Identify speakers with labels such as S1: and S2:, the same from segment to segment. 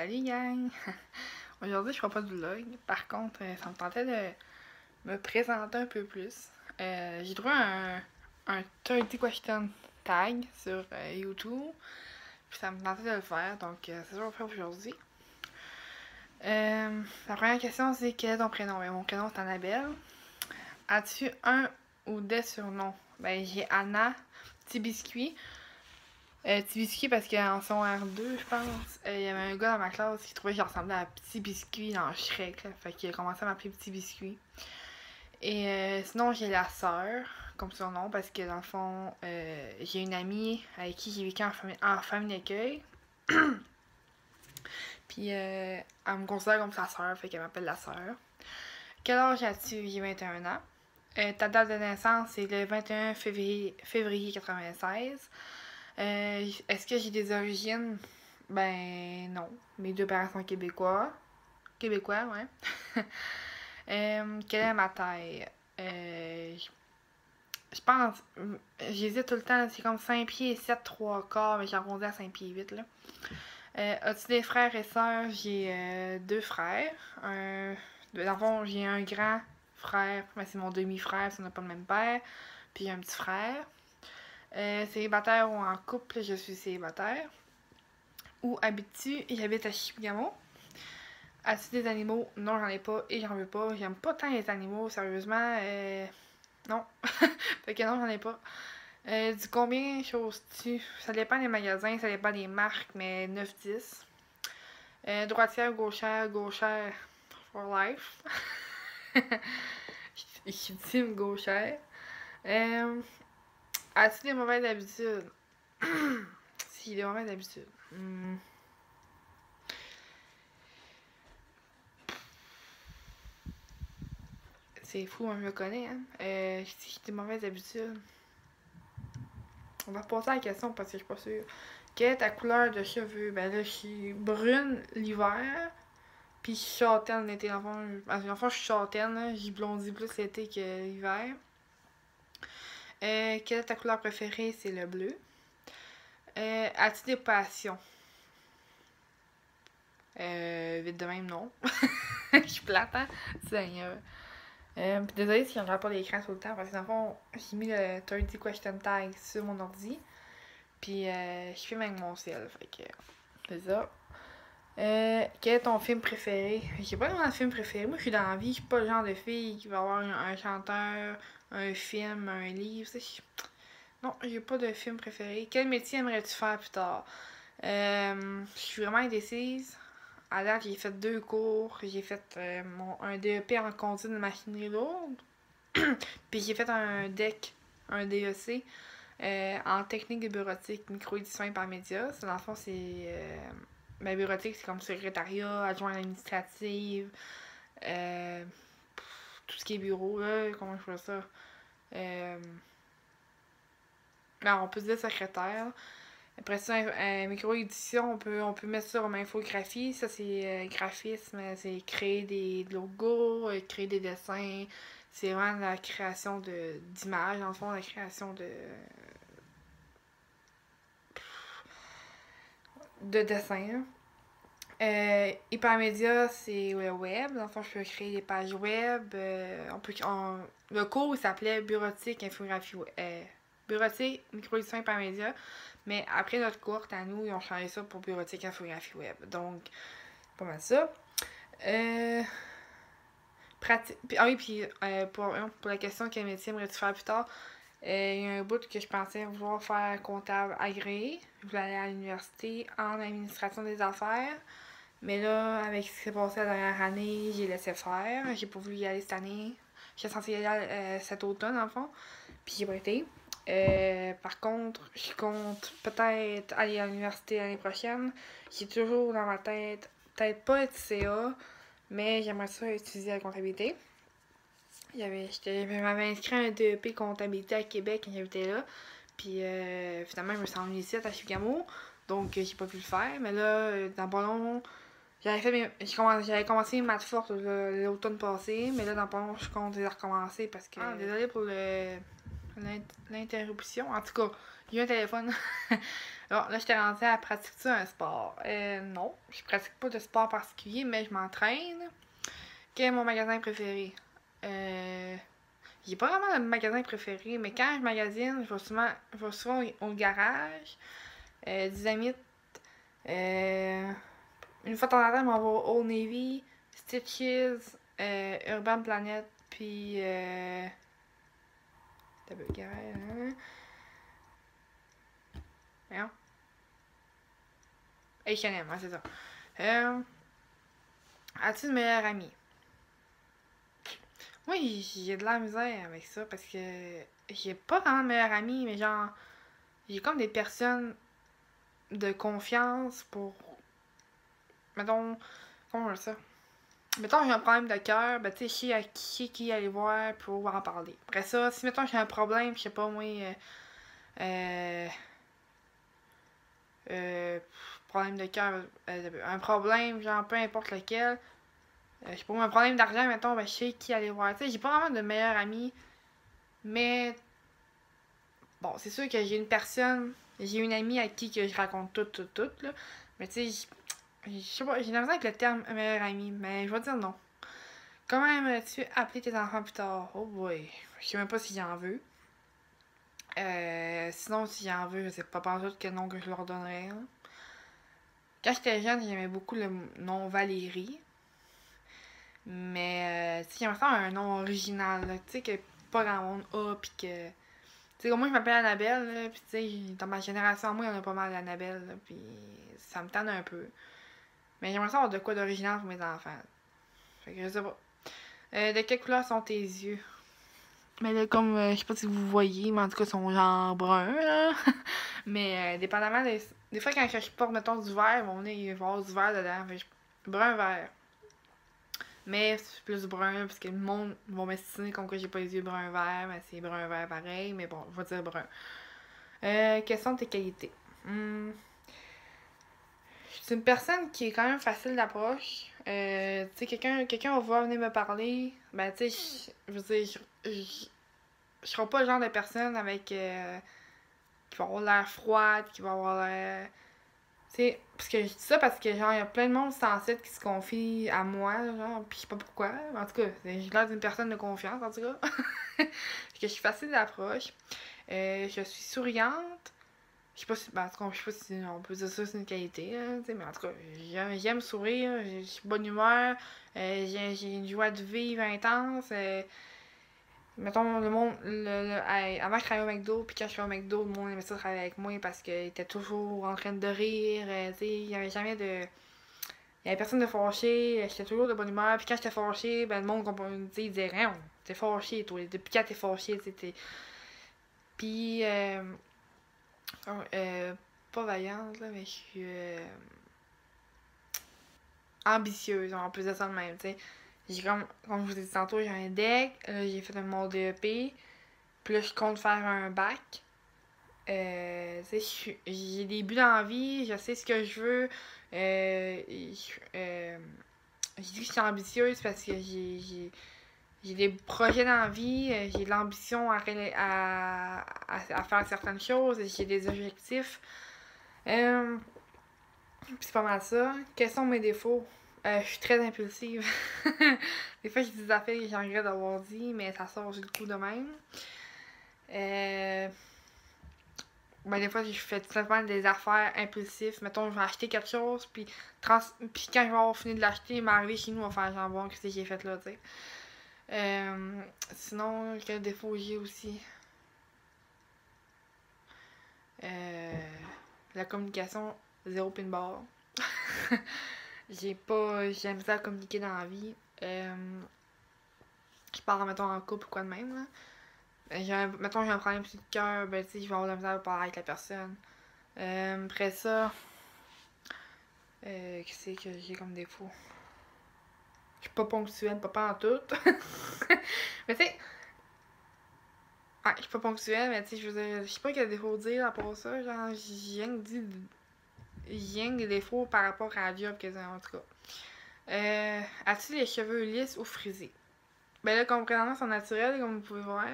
S1: Salut gang! Aujourd'hui, je ferai pas de vlog. Par contre, ça me tentait de me présenter un peu plus. J'ai trouvé un 30 question tag sur YouTube. Puis ça me tentait de le faire, donc c'est ça que je vais faire aujourd'hui. La première question, c'est quel est ton prénom? Ben, mon prénom, c'est Annabelle. As-tu un ou des surnoms? Ben, j'ai Anna, Petit Biscuit. Petit Biscuit parce qu'en son R2, je pense, il y avait un gars dans ma classe qui trouvait que je ressemblais à Petit Biscuit dans Shrek, là. Fait qu'il a commencé à m'appeler Petit Biscuit. Et sinon, j'ai la sœur comme surnom parce que dans le fond, j'ai une amie avec qui j'ai vécu en famille d'accueil. Puis elle me considère comme sa sœur, fait qu'elle m'appelle la sœur. Quel âge as-tu? J'ai 21 ans. Ta date de naissance, c'est le 21 février 96. Est-ce que j'ai des origines? Ben non. Mes deux parents sont québécois. Québécois, ouais. Quelle est ma taille? Je pense. J'hésite tout le temps. C'est comme 5 pieds et 7, 3 quarts, mais j'arrondis à 5 pieds 8 là. As-tu des frères et sœurs? J'ai deux frères. Dans le fond, j'ai un grand frère, mais c'est mon demi-frère, ça n'a pas le même père. Puis un petit frère. Célibataire ou en couple, je suis célibataire. Où habites-tu? J'habite à Chibougamau. As-tu des animaux? Non, j'en ai pas et j'en veux pas. J'aime pas tant les animaux, sérieusement. Non. Fait que non, j'en ai pas. Du combien choses-tu? Ça dépend des magasins, ça dépend des marques, mais 9-10. Droitière, gauchère for life. Je suis team gauchère. As-tu des mauvaises habitudes? Si, des mauvaises habitudes. C'est fou, on me connaît, hein. Si j'ai des mauvaises habitudes. On va reposer la question parce que je suis pas sûre. Quelle est ta couleur de cheveux? Ben là, je suis brune l'hiver, puis je suis châtaine l'été. Dans le fond, je suis châtaine, j'y blondis plus l'été que l'hiver. Quelle est ta couleur préférée? C'est le bleu. As-tu des passions? Vite de même, non. Je suis plate, hein? Seigneur. Puis désolée si on ne regarde pas l'écran tout le temps, parce que dans le fond, j'ai mis le 30 question tag sur mon ordi. Puis je filme avec mon ciel, fait que c'est ça. Quel est ton film préféré? J'ai pas vraiment de film préféré. Moi, je suis dans la vie, je suis pas le genre de fille qui va avoir un chanteur, un film, un livre. Non, j'ai pas de film préféré. Quel métier aimerais-tu faire plus tard? Je suis vraiment indécise. À date, j'ai fait 2 cours. J'ai fait un DEP en conduite de machinerie lourde. Puis j'ai fait un DEC, un DEC, en technique de bureautique, micro-édition par médias. Dans le fond, c'est. Ben, bureautique, c'est comme secrétariat, adjoint administrative, tout ce qui est bureau, là, comment je fais ça? Ben, on peut se dire secrétaire. Après ça, micro-édition, on peut mettre ça comme infographie. Ça, c'est graphisme, c'est créer des logos, créer des dessins. C'est vraiment la création d'images, dans le fond, la création de dessins. Hypermédia, c'est le web. Dans le fond, je peux créer des pages web. Le cours, il s'appelait Bureautique, infographie Bureautique, micro-édition, hypermédia. Mais après notre cours, à nous, ils ont changé ça pour bureautique, infographie web. Donc, pas mal ça. Pour la question quel métier aimerais-tu faire plus tard, il y a un bout que je pensais vouloir faire comptable agréé. Je voulais aller à l'université en administration des affaires. Mais là, avec ce qui s'est passé la dernière année, j'ai laissé faire. J'ai pas voulu y aller cette année. J'étais censée y aller cet automne, en fond. Puis j'ai pas été. Par contre, je compte peut-être aller à l'université l'année prochaine. J'ai toujours dans ma tête, peut-être pas être CA, mais j'aimerais ça étudier la comptabilité. Je m'avais inscrit à un DEP comptabilité à Québec quand j'habitais là. Puis finalement, je me suis rendue ici à Chibougamau. Donc, j'ai pas pu le faire. Mais là, dans pas long, j'avais commencé mes maths fortes l'automne passé. Mais là, dans pas long, je compte les recommencer parce que. Désolée pour l'interruption. En tout cas, j'ai eu un téléphone. Alors, là, je t'ai rendu à pratiquer un sport. Non, je pratique pas de sport particulier, mais je m'entraîne. Quel est mon magasin préféré? J'ai pas vraiment de magasin préféré, mais quand je magasine, je vais souvent au garage. Dynamite. Une fois de temps en temps, je m'en vais au Old Navy, Stitches, Urban Planet, puis. T'as peu garage, hein? Voyons. H&M, ouais, c'est ça. As-tu une meilleure amie? Moi, j'ai de la misère avec ça parce que j'ai pas vraiment de meilleure amie, mais genre, j'ai comme des personnes de confiance pour. Mettons, comment on dit ça? Mettons, j'ai un problème de cœur, ben, tu sais, je sais à qui aller voir pour en parler. Après ça, si, mettons, j'ai un problème, je sais pas, moi, euh, euh, problème de cœur, un problème, genre, peu importe lequel, je sais pas, moi, un problème d'argent, mettons, ben, je sais qui aller voir. Tu sais, j'ai pas vraiment de meilleure amie, mais bon, c'est sûr que j'ai une amie à qui que je raconte tout, là. Mais tu sais, je sais pas, j'ai l'impression avec le terme meilleure amie, mais je vais dire non. Comment aimerais-tu appeler tes enfants plus tard? Oh boy, je sais même pas si j'en veux. Sinon, si j'en veux, je sais pas tout quel nom que je leur donnerais. Hein. Quand j'étais jeune, j'aimais beaucoup le nom Valérie. Mais, tu sais, j'aimerais faire un nom original, tu sais, que pas grand monde a, pis que. Tu sais, moi, je m'appelle Annabelle, là, pis tu sais, dans ma génération, moi, il y en a pas mal d'Annabelle, là, pis ça me tente un peu. Mais j'aimerais savoir de quoi d'original pour mes enfants. Fait que je sais pas. De quelle couleur sont tes yeux? Mais là, comme, je sais pas si vous voyez, mais en tout cas, ils sont genre bruns, là. Mais, dépendamment des fois, quand je porte, mettons, du vert, mon nez, il va y avoir du vert dedans. Fait que brun-vert. Mais c'est plus brun, parce que le monde va m'estimer comme que j'ai pas les yeux brun-vert, mais c'est brun-vert pareil, mais bon, je vais dire brun. Quelles sont tes qualités? Je suis une personne qui est quand même facile d'approche. Tu sais, quelqu'un va vouloir venir me parler, ben, tu sais, je veux dire, je serai pas le genre de personne avec qui va avoir l'air froide, qui va avoir l'air. Tu sais, parce que je dis ça parce que, genre, il y a plein de monde sensible qui se confie à moi, genre, pis je sais pas pourquoi. En tout cas, j'ai l'air d'une personne de confiance, en tout cas. Parce que je suis facile d'approche. Je suis souriante. Je sais pas si. Ben, en tout cas, je sais pas si on peut dire ça, c'est une qualité, hein, tu sais, mais en tout cas, j'aime sourire, je suis bonne humeur, j'ai une joie de vivre intense. Mettons, le monde, avant je travaillais au McDo, puis quand je suis au McDo, le monde aimait ça travailler avec moi parce qu'il était toujours en train de rire, tu sais, il y avait jamais de. Il y avait personne de fâché, j'étais toujours de bonne humeur, puis quand j'étais fâché, ben le monde, tu sais, il disait rien, t'es fâché, toi, depuis quand t'es fâché, tu sais, Puis, pas vaillante, là, mais je suis ambitieuse, on peut dire ça de même, tu sais. J'ai comme je vous ai dit tantôt, j'ai un deck, là, j'ai fait mon DEP, puis là, je compte faire un bac. Tu sais, j'ai des buts dans la vie, je sais ce que je veux. Je dis que je suis ambitieuse parce que j'ai des projets dans la vie, j'ai de l'ambition à faire certaines choses, j'ai des objectifs. Puis c'est pas mal ça. Quels sont mes défauts? Je suis très impulsive. Des fois, je dis des affaires que j'ai regret d'avoir dit, mais ça sort du coup de même. Ben, des fois, je fais tout simplement des affaires impulsives. Mettons, je vais acheter quelque chose, puis quand je vais avoir fini de l'acheter, il m'arrive chez nous, on va faire genre bon, qu'est-ce que j'ai fait là, tu sais. Sinon, quel défaut j'ai aussi? La communication, zéro pin bar. J'aime ça communiquer dans la vie. Je parle, mettons, en couple ou quoi de même, là. Mettons, j'ai un problème sur le cœur, ben, tu sais, je vais avoir de la misère à parler avec la personne. Après ça, qu'est-ce que j'ai comme défaut? Je suis pas ponctuelle, pas en tout. Mais tu sais, ouais, je suis pas ponctuelle, mais tu sais, je veux dire, je sais pas quel défaut dire à part ça. Genre, j'ai rien que des défauts par rapport à la job que j'ai, en tout cas. As-tu les cheveux lisses ou frisés? Ben là, comme présentement, ils sont naturels, comme vous pouvez voir.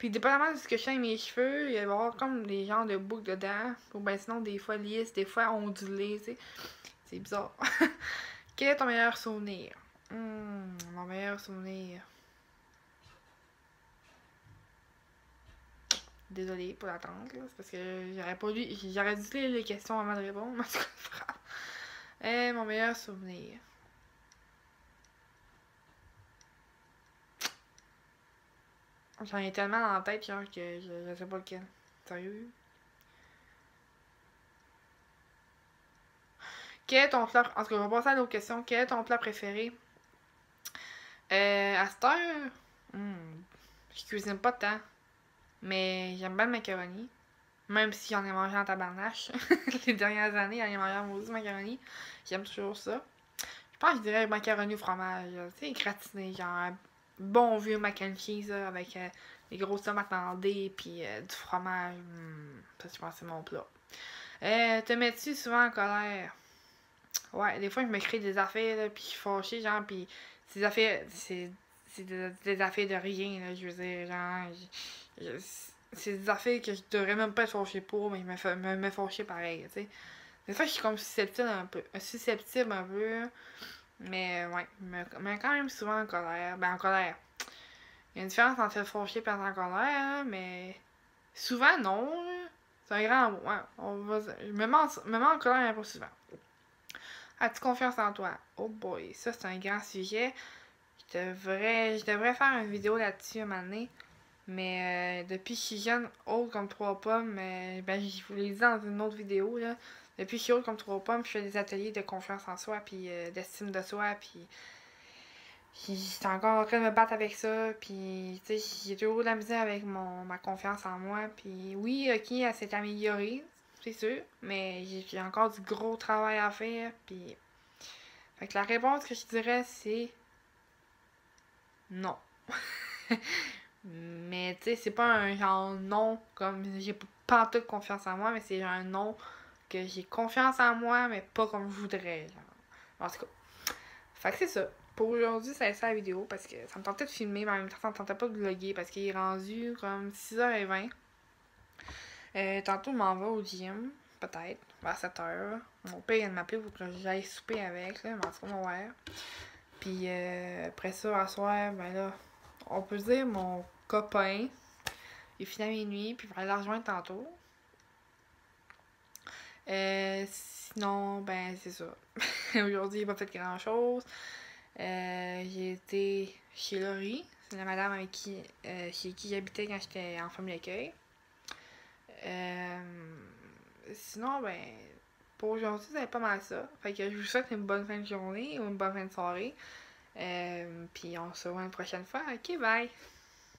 S1: Puis dépendamment de ce que je fais avec mes cheveux, il va y avoir comme des genres de boucles dedans. Ou ben sinon des fois lisses, des fois ondulées, tu sais. C'est bizarre. Quel est ton meilleur souvenir? Mon meilleur souvenir. Désolée pour l'attente, là. C'est parce que j'aurais dû lire les questions avant de répondre, mais c'est pas grave. Mon meilleur souvenir. J'en ai tellement dans la tête, genre, que je sais pas lequel. Sérieux? Quel est ton plat... En tout cas, on va passer à l'autre question. Quel est ton plat préféré? À cette heure... je cuisine pas tant. Mais j'aime bien le macaroni. Même si j'en ai mangé en tabarnache. Les dernières années, j'en ai mangé un maudit macaroni. J'aime toujours ça. Je pense que je dirais macaroni au fromage. Tu sais, gratiné. Genre un bon vieux mac and cheese là, avec des grosses tomates en dés puis du fromage. Ça, je pense que c'est mon plat. Te mets-tu souvent en colère? Ouais, des fois, je me crée des affaires, là, puis je suis fâchée, genre, puis ces affaires, c'est des affaires de rien, là, je veux dire, genre, c'est des affaires que je devrais même pas être fâchée pour, mais je me fâcher pareil, tu sais. Des fois, je suis comme susceptible un peu, mais ouais, mais quand même souvent en colère. Ben, en colère. Il y a une différence entre être fâché et être en colère, hein, mais souvent, non, là. C'est un grand mot, hein. Je me mets en colère un peu souvent. As-tu confiance en toi? Oh boy, ça c'est un grand sujet. Je devrais faire une vidéo là-dessus un moment donné. Mais depuis que je suis jeune, haute comme trois pommes, ben je vous l'ai dit dans une autre vidéo, là. Depuis que je suis haute comme trois pommes, je fais des ateliers de confiance en soi, puis d'estime de soi, puis j'étais encore en train de me battre avec ça, puis tu sais, j'ai toujours de la misère avec ma confiance en moi, puis oui, ok, elle s'est améliorée, c'est sûr, mais j'ai encore du gros travail à faire, puis... Fait que la réponse que je dirais, c'est... non. Mais tu sais, c'est pas un genre non, comme j'ai pas en toute confiance en moi, mais c'est un non que j'ai confiance en moi, mais pas comme je voudrais. Genre. En tout cas. Fait que c'est ça. Pour aujourd'hui, c'est ça la vidéo, parce que ça me tentait de filmer, mais en même temps, ça me tentait pas de vlogger, parce qu'il est rendu comme 6h20. Tantôt, je m'en vais au gym, peut-être, vers 7h. Mon père vient de m'appeler pour que j'aille souper avec, là, mais en tout cas, on va voir. Puis après ça, à soir, ben là, on peut dire mon copain, il finit à minuit, puis il va aller la rejoindre tantôt. Sinon, ben c'est ça. Aujourd'hui, il n'a pas fait grand chose. J'ai été chez Laurie, c'est la madame avec chez qui j'habitais quand j'étais en famille d'accueil. Sinon, ben, pour aujourd'hui, c'est pas mal ça. Fait que je vous souhaite une bonne fin de journée ou une bonne fin de soirée. Puis on se voit une prochaine fois. Ok, bye!